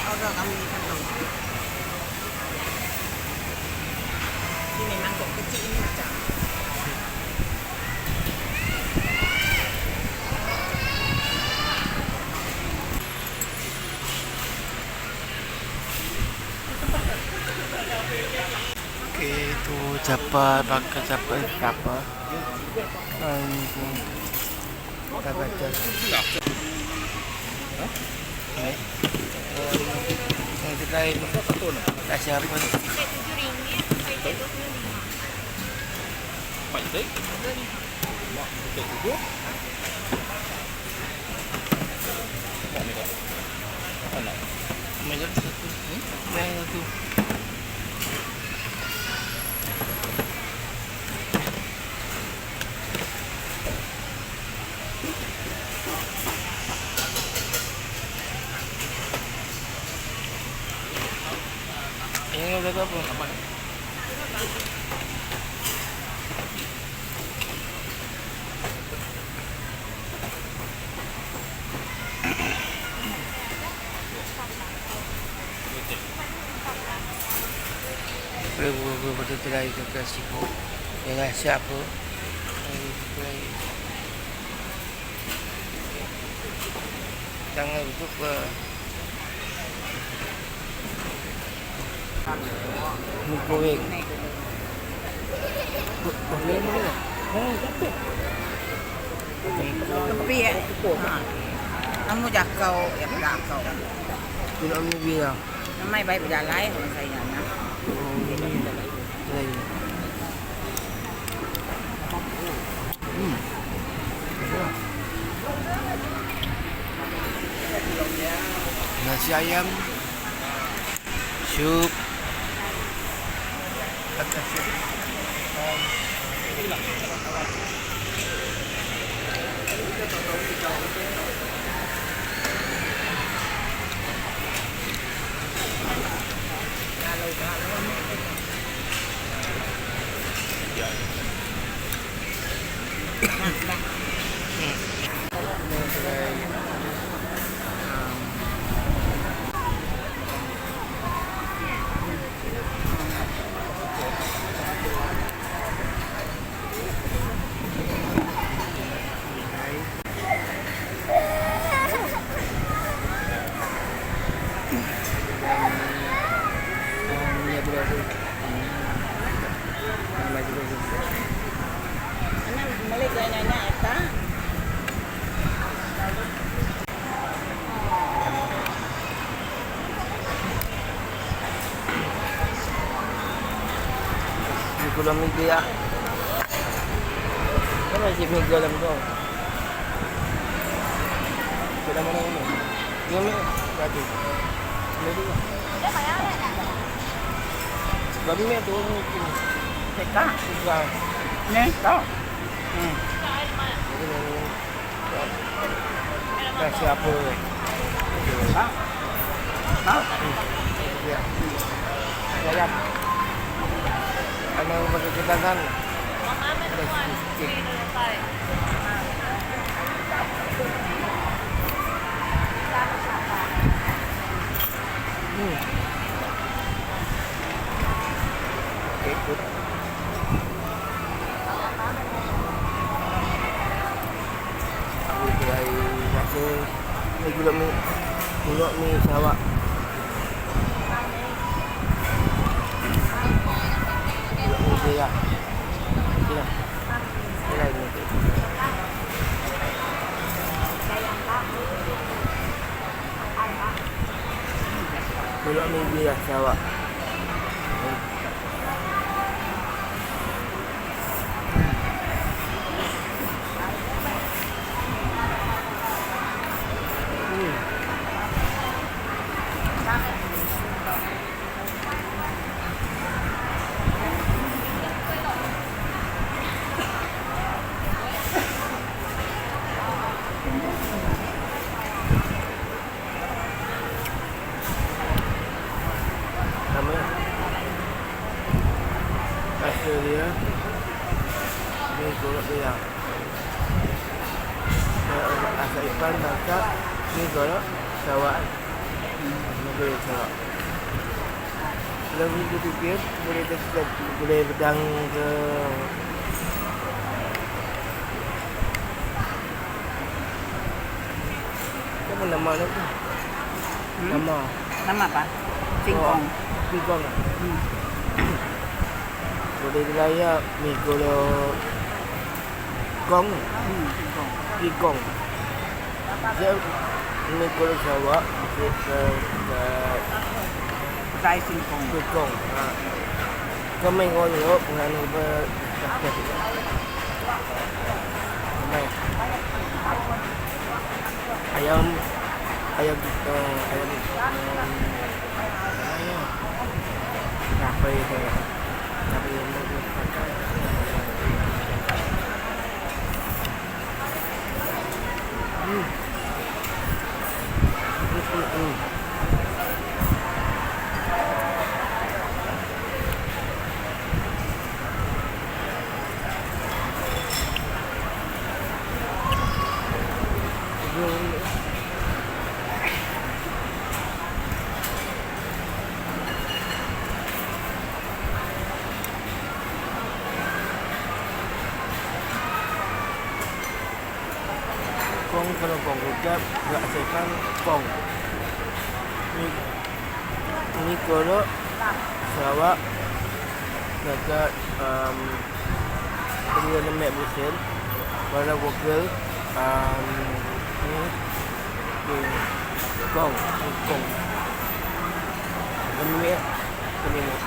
order kami di kantong. Ini memang kok kecil ini macam. Okay, tu capai bakal capai apa? Kita baca. Kedai tak siapa. Pak Jadi? Mak kita dulu. Mak ni kak. Anak. Meja satu. Yang satu. Yang udah apa? Apa? Betul-betul itu kasihku dengan siapa? Jangan untuk microwave. Boleh boleh. Tapi ya. Kamu jakau ya jakau. Tidak biar. Namai baik berjalan kalau saya nak. Nasi ayam, sup, Balik nanya eta. di Pulau Media. Kan masih Media dalam tu. Sudah mana ini? Ini berarti. Media. Babi ni tu mungkin. Teka. Sudah. Ni, tahu. Kasih apa? Hah? Hah? Ya. Sayap. Karena pakai kita kan. Ikut. Dari rasa ni gulak mi Sarawak. Gulak mi Sarawak. Sila. Sila ni. Gulak mi Sarawak. Dia ni golok dia asal ikan tangkap ni golok Sarawak Negara Sarawak. Kalau kita fikir boleh dekat boleh pedang ke apa nama tu? Nama Nama apa? Singkong. Singkong. Boleh dilayak mi kalau kong Singkong. Singkong. Dia mi kalau Sarawak kita Fry singkong. Singkong. Có mấy ngon nữa, là nó đặc biệt. Này. Ayam ayam cafe thôi. Cafe Kong kalau kong ucap gak sekan kong. Ini kalau Sarawak dekat dengan lemak besar pada vokal ni kong lemak lemak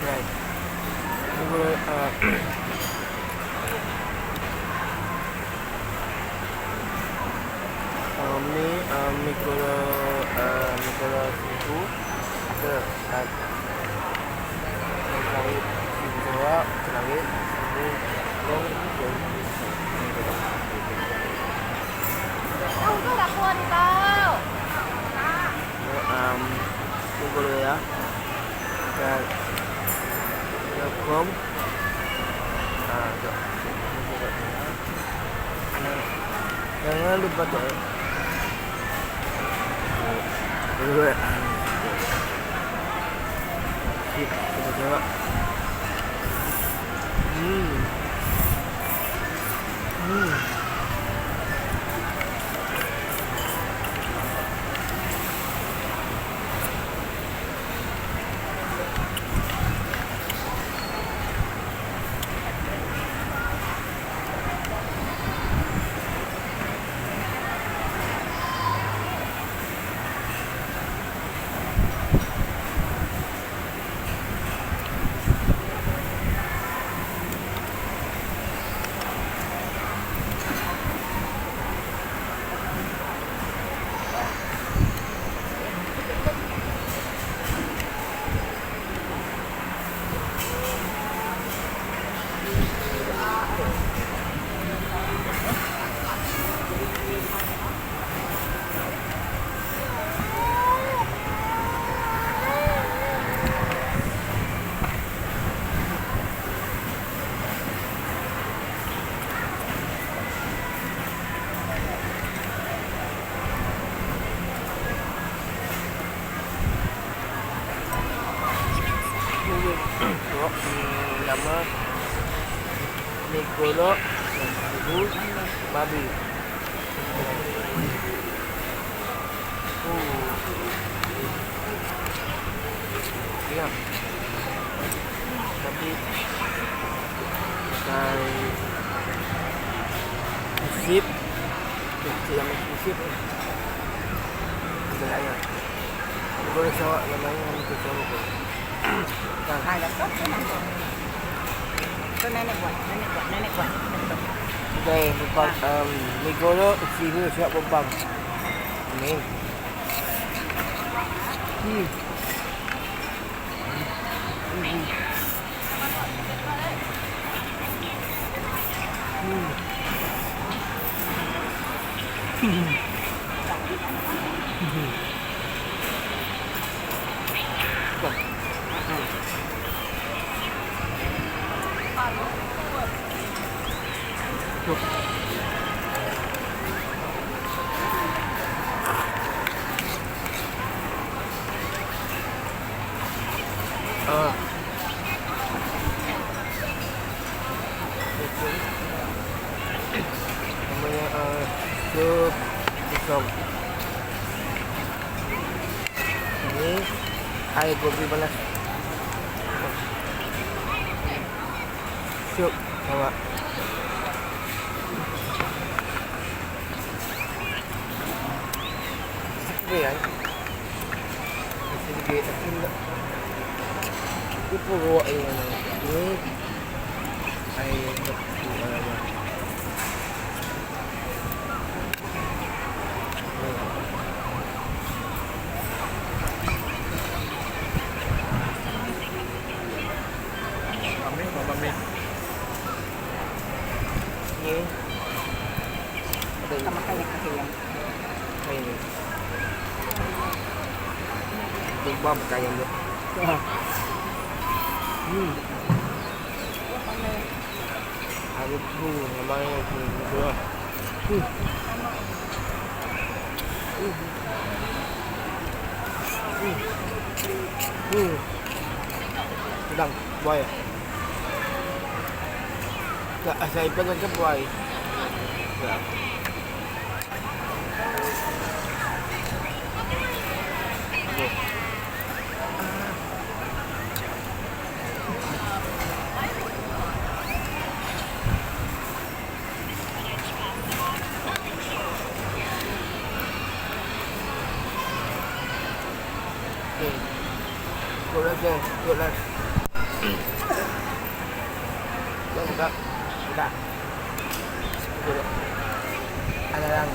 Right. Mikro suku ke langit Jawa langit kong Không đặt quên tao. Tunggu dulu ya. Kom. Jangan lupa tuh. Dulu ya. Sip, kita coba. Nama Nicolo Ibu Babi. Iya. Tapi kai sip yang eksklusif ada ya. Boleh Sarawak namanya itu Sarawak. Hai là tốt cái này. Cái này quậy. Okay, bukan Nicolo sini siap bempang. Ini. namanya sup pisang. Ini air gobi panas. Sup sama sekian. Sedikit tapi enggak. Itu raw ini air gobi panas. Mami. Ini ada Sama kayak kahiyang. ini. Coba pakai yang dia. Ada tu namanya tu dua. Sedang boy. Tak saya pernah ke boy. Ya. Good lah. Enggak. Good. Ada yang.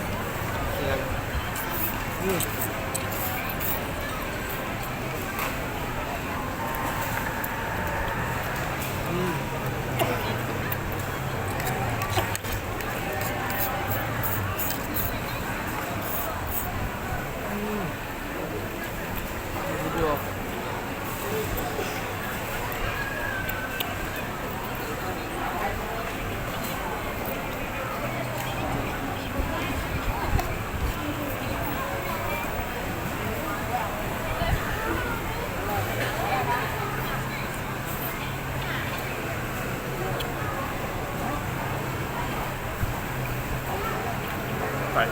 Phải.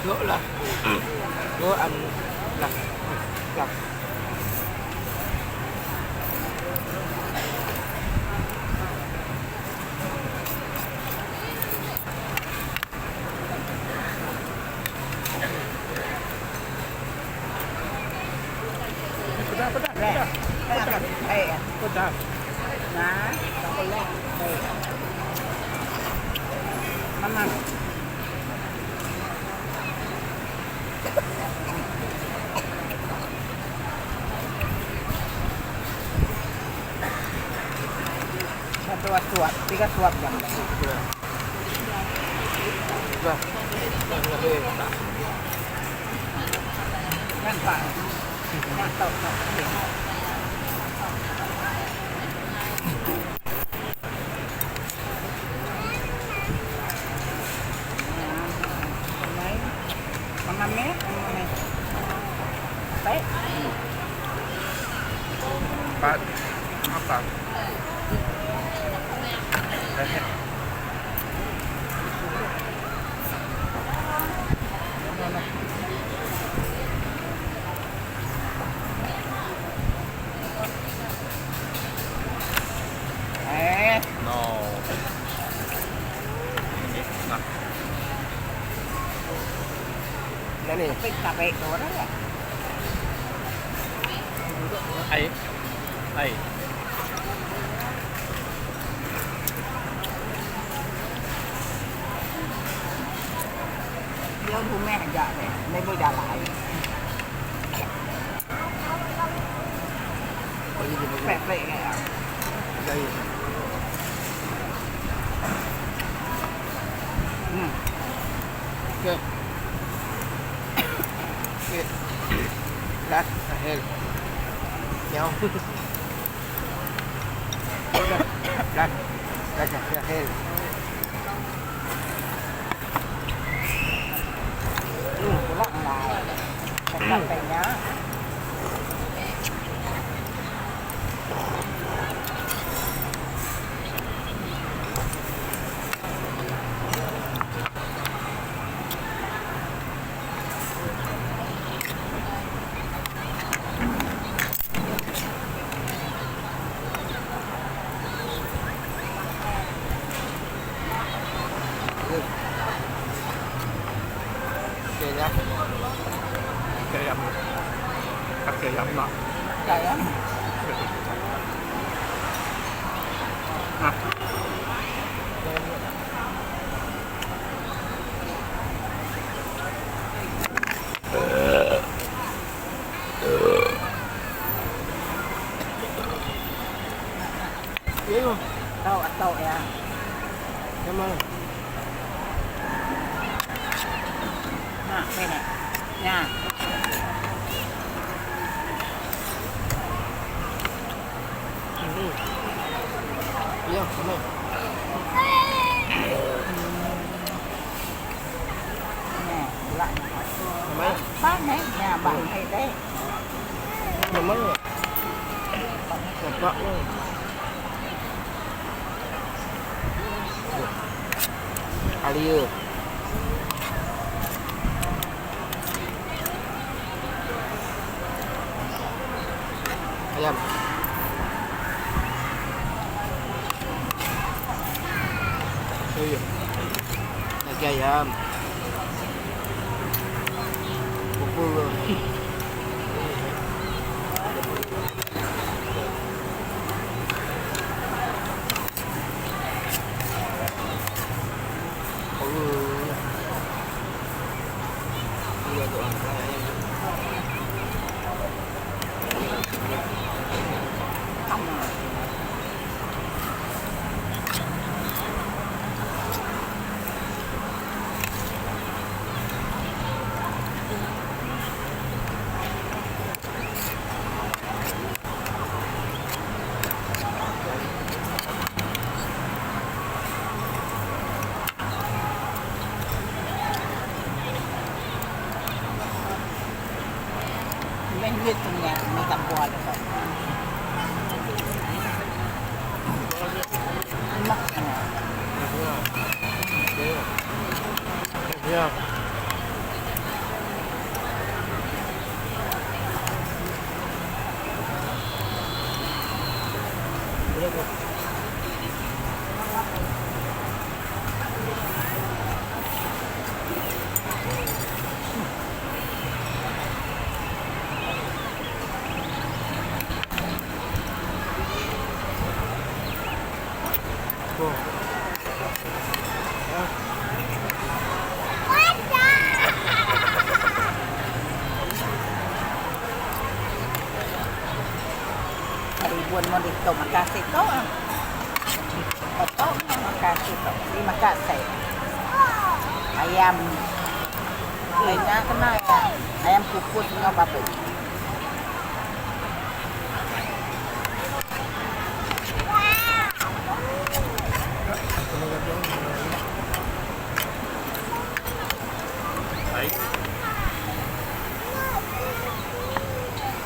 Gỗ là gỗ ăn là gặp Rẻ. Rẻ. Có cha. Giá. Đó có lẻ. Đây. Mama. Satu suap, 3 suap jam. vâng về Kan Pak. Nak tahu tak? Mama me. Baik. Pak. Apa? No. Nah, ini Capek orang ya. ai. ผู้แม่ใหญ่เลยไม่บ่ได้หลาย Bây giờ mình แปลกๆไงอ่ะ đây เกิด Kệ. Lát là hên nhau lát lát là hên ลูกละลายแต่กลับไปเนี้ย Kệ nhá Kệ yắm. Cắt kệ yắm nọ. ใหญ่อะ À, Biết không? เต้าอัดเต้าเนี่ย Cảm ơn น่ะไปไหนน่ะ Biết không? Cảm ơn แม่ละ Cảm ơn บ้านไหนเนี่ยบ้านใครได้ Cảm ơn Cảm ơn luôn Aliu Ayam Iya Lagi ayam Pukul lu Iya tuh ayam ทำมา ไม่ยืดตรงเนี้ยมีตำบัวเลยครับมักอ่ะ Iya Tuh. Ya. ไอ้บวนมันดิตมากาเซโต้อะโต้เนี่ยมากาเซโต้ที่มากาใส่ayam lainnya kena ya ayam kukus nggak apa-apa đấy.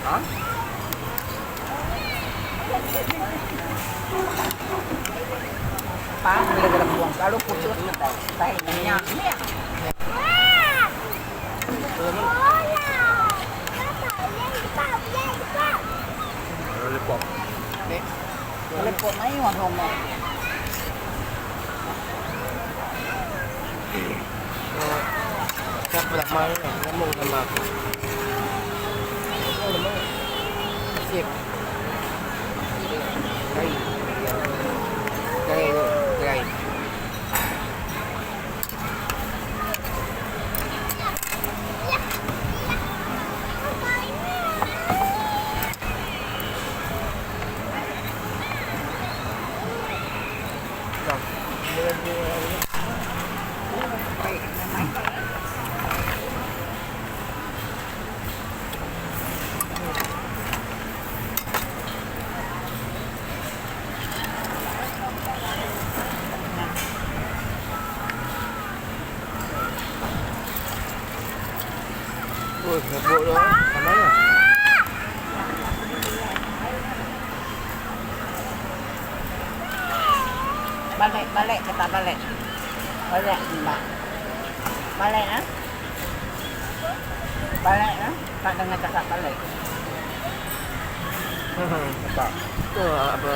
Hả? Pak, boleh buang kalau putus saya nanya ini ya. Lollipop. Boleh buat mai orang rumah. Chắc là mai nó mùng là mập xịp cây cây cây Baik, namai. Ôi, một bộ đó, làm mấy à? Balik, balik, kata balik. Balik, mbak. Balik, ah. Balik, ah. Tak dengar cakap balik. Apa? Itu apa?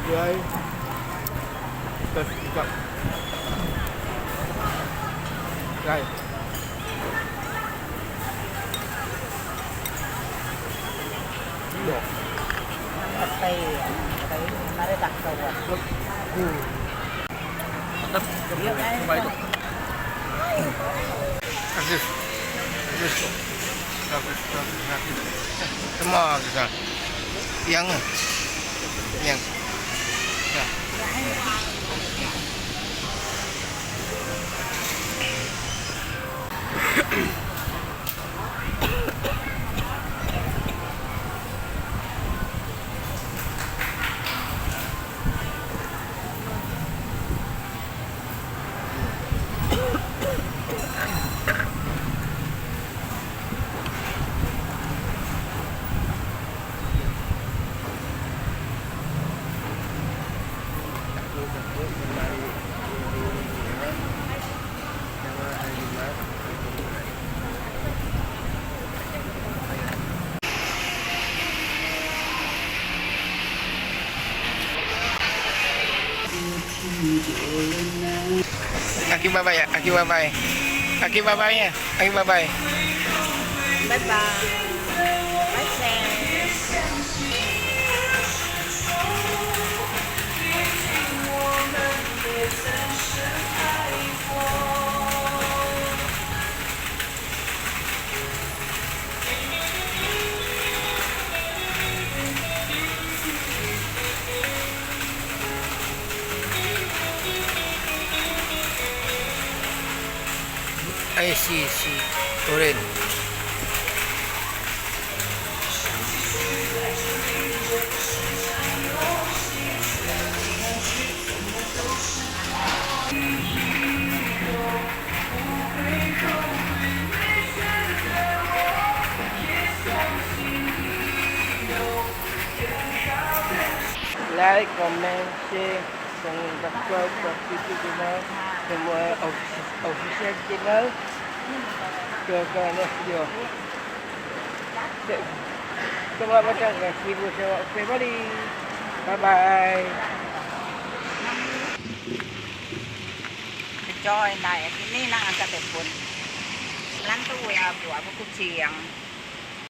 Rồi. Terus juga. Rồi. Được. Tapi, mari tak tahu. Mantap. Coba itu. Bagus. Bagus. Bagus. Semua kita. Yang. Yang. Ya. Aki bye bye ya, Aki bye bye. Aki bye bye ya, Aki bye bye. Bye bye. Bye friends. Ay, si Turin. Like, comment, share, dan subscribe ke YouTube channel semua official channel ke next video. Selamat datang ke Sibu Sewa Family. Bye bye. Joy này cái này là ăn cái tết bún. Lăn tôi buat aku kucing.